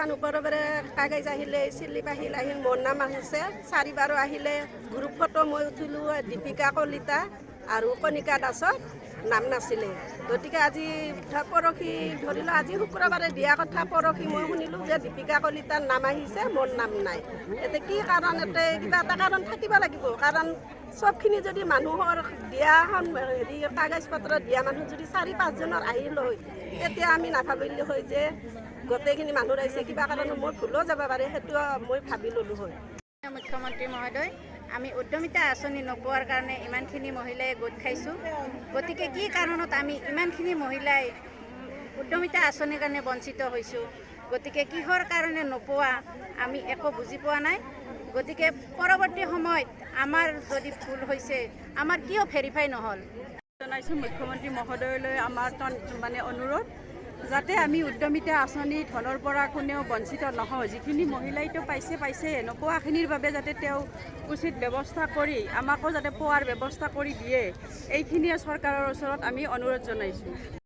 এখন ওপৰৰে কাগজ আহিলে চিলিপ আহিল মোৰ নাম আহিছে 4বাৰো আহিলে গ্ৰুপ ফটো মই উঠিলোঁ দীপিকা কলিতা আৰু কণিকা দাসৰ নাম নাছিলে গতিকে আজি পৰহি ধৰিলোঁ আজি শুক্ৰবাৰে দিয়া কথা পৰহি মই শুনিলোঁ যে দীপিকা কলিতাৰ নাম আহিছে মোৰ নাম নাই এতিয়া কি কাৰণ কিবা এটা কাৰণ থাকিব লাগিব কাৰণ সবখিনি যদি মানুহৰ দিয়াখন হেৰি কাগজ পত্ৰ দিয়া মানুহ যদি 4-5জনৰ আহিল হয় তেতিয়া আমি নাভাবিলোঁ হয় যে গোটেইখিনি মানুহ আহিছে কিবা কাৰণত মোৰ ভুলো যাব পাৰে সেইটো মই ভাবি ল'লোঁ হয়। মুখ্যমন্ত্ৰী মহোদয় আমি উদ্যমিতা আঁচনি নোপোৱাৰ কাৰণে ইমানখিনি মহিলাই গোট খাইছোঁ গতিকে কি কাৰণত আমি ইমানখিনি মহিলাই উদ্যমিতা আঁচনিৰ কাৰণে বঞ্চিত হৈছোঁ গতিকে কিহৰ কাৰণে নোপোৱা আমি একো বুজি পোৱা নাই গতিকে পৰৱৰ্তী সময়ত আমাৰ যদি ভুল হৈছে আমাৰ কিয় ভেৰিফাই নহ'ল জনাইছোঁ মুখ্যমন্ত্ৰী মহোদয়লৈ আমাৰ মানে অনুৰোধ যাতে আমি উদ্যমিতা আঁচনি ধনৰ পৰা কোনেও বঞ্চিত নহয় যিখিনি মহিলাইতো পাইছে নোপোৱাখিনিৰ বাবে যাতে তেওঁ উচিত ব্যৱস্থা কৰি আমাকো যাতে পোৱাৰ ব্যৱস্থা কৰি দিয়ে এইখিনিয়ে চৰকাৰৰ ওচৰত আমি অনুৰোধ জনাইছোঁ।